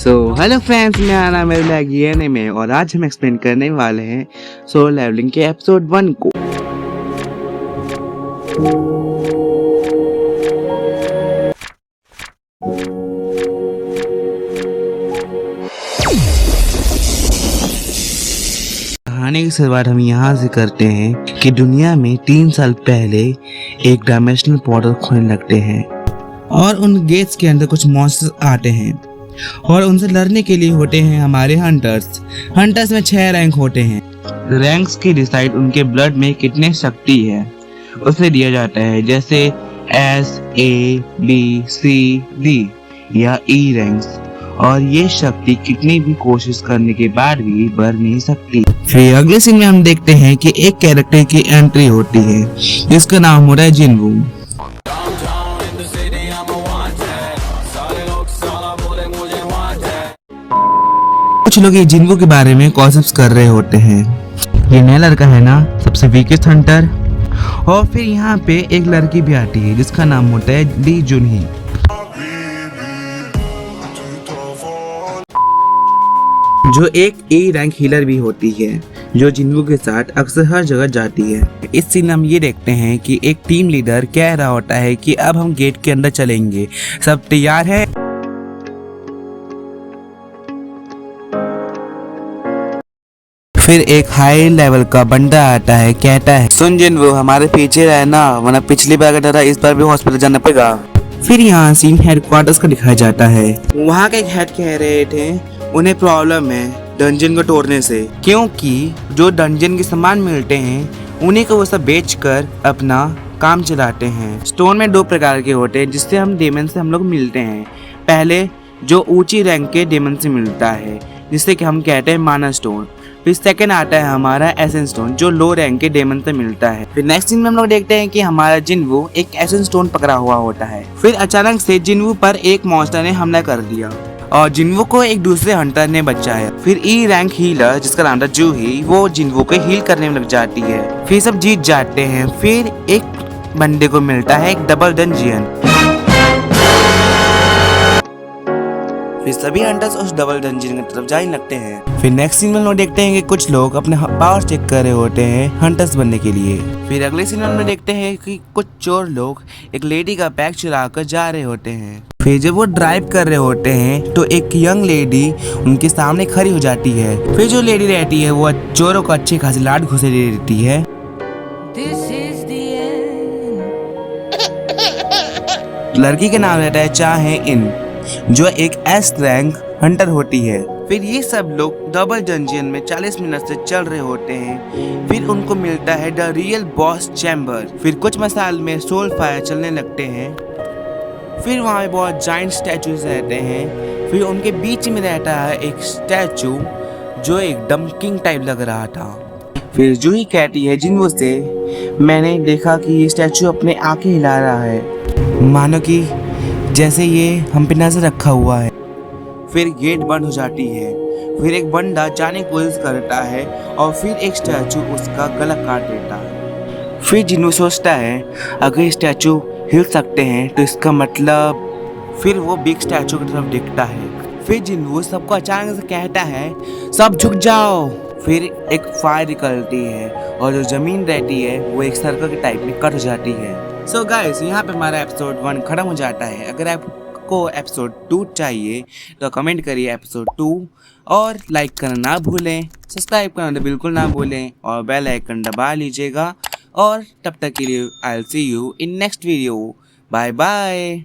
Hello friends, मेरा नाम है लैगियन में और आज हम एक्सप्लेन करने वाले हैं सोलो लेवलिंग के एपिसोड 1 को। कहानी की शुरुआत हम यहाँ से करते हैं कि दुनिया में 3 साल पहले एक डायमेंशनल पोर्टल खुलने लगते हैं और उन गेट्स के अंदर कुछ मॉन्स्टर्स आते हैं और उनसे लड़ने के लिए होते हैं हमारे हंटर्स में 6 रैंक होते हैं। रैंक्स की डिसाइड उनके ब्लड में कितने शक्ति है उसे दिया जाता है, जैसे S, A, B, C, D या E रैंक्स, और ये शक्ति कितनी भी कोशिश करने के बाद भी बढ़ नहीं सकती। फिर अगले सीन में हम देखते हैं कि एक कैरेक्टर की एंट्री होती है जिसका नाम होता है जिनवू। कुछ लोग ये जिनवू के बारे में गॉसिप्स कर रहे होते हैं। ये नया लड़का है ना, सबसे वीकेस्ट हंटर। और फिर यहाँ पे एक लड़की भी आती है जिसका नाम होता है ली जुनही, जो एक E रैंक हीलर भी होती है जो जिनवू के साथ अक्सर हर जगह जाती है। इस सीन में हम ये देखते हैं कि एक टीम लीडर कह रहा होता है कि अब हम गेट के अंदर चलेंगे, सब तैयार है। फिर एक हाई लेवल का बंदा आता है, कहता है सुन जिनवू, हमारे पीछे रहना वरना पिछली बार का इस बार भी हॉस्पिटल जाना पड़ेगा। फिर यहाँ सीन हेडक्वार्टर्स का दिखाया जाता है। वहाँ के हेड कह रहे थे उन्हें प्रॉब्लम है डंजन को तोड़ने से, क्योंकि जो डंजन के सामान मिलते हैं उन्हीं को वो सब बेचकर अपना काम चलाते हैं। स्टोन में 2 प्रकार के होते हैं जिससे हम डेमन से हम लोग मिलते हैं। पहले जो ऊंची रैंक के डेमन से मिलता है जिससे कि हम कहते हैं माना स्टोन। फिर सेकंड आता है हमारा एसेंस स्टोन जो लो रैंक के डेमन से मिलता है। फिर नेक्स्ट सीन में हम लोग देखते हैं कि हमारा जिनवू एक एसेंस स्टोन पकड़ा हुआ होता है। फिर अचानक से जिनवू पर एक मॉन्स्टर ने हमला कर दिया और जिनवू को एक दूसरे हंटर ने बचाया। फिर E रैंक हीलर जिसका नाम था जूही, वो जिनवू को हील करने में लग जाती है। फिर सब जीत जाते हैं। फिर एक बंदे को मिलता है एक डबल डंजियन। फिर सभी हंटर्स उस डबल डंजियन की तरफ जाने लगते हैं। फिर नेक्स्ट सीन में हम लोग देखते हैं कि कुछ लोग अपने पावर चेक कर रहे होते हैं हंटर्स बनने के लिए। फिर अगले सीन में हम लोग देखते हैं कि कुछ चोर लोग एक लेडी का बैग चुरा कर जा रहे होते हैं। फिर जब वो ड्राइव कर रहे होते हैं तो एक यंग लेडी उनके सामने खड़ी हो जाती है। फिर जो लेडी रहती है वो चोरों को अच्छी खासी लात घुसे दे देती है। लड़की का नाम रहता है चाहे इन, जो एक S रैंक हंटर होती है। फिर ये सब लोग डबल डंजियन में 40 मिनट से चल रहे होते हैं। फिर उनको मिलता है द रियल बॉस चैम्बर। फिर कुछ मसाल में सोल फायर चलने लगते हैं। फिर वहाँ बहुत जाइंट स्टैचूज रहते हैं। फिर उनके बीच में रहता है एक स्टैचू जो एकदम किंग टाइप लग रहा था। फिर जूही कहती है जिनवू से, मैंने देखा कि ये स्टैचू अपने आंखें हिला रहा है, मानो कि जैसे ये हम पे नजर रखा हुआ है। फिर गेट बंद हो जाती है। फिर एक बंदा जाने की कोशिश करता है और फिर एक स्टैचू उसका गला काट देता है। फिर जिनवू सोचता है अगर स्टैचू हिल सकते हैं तो इसका मतलब, फिर वो बिग स्टैचू की तरफ देखता है। फिर जिनवू सबको अचानक से कहता है सब झुक जाओ। फिर एक फायर निकलती है और जो जमीन रहती है वो एक सर्कल के टाइप में कट हो जाती है। सो गाइस, यहाँ पे हमारा एपिसोड 1 खत्म हो जाता है। अगर आपको एपिसोड 2 चाहिए तो कमेंट करिए एपिसोड 2 और लाइक करना ना भूलें, सब्सक्राइब करना बिल्कुल ना भूलें और बेल आइकन दबा लीजिएगा। और तब तक के लिए I will see you in next video. Bye bye.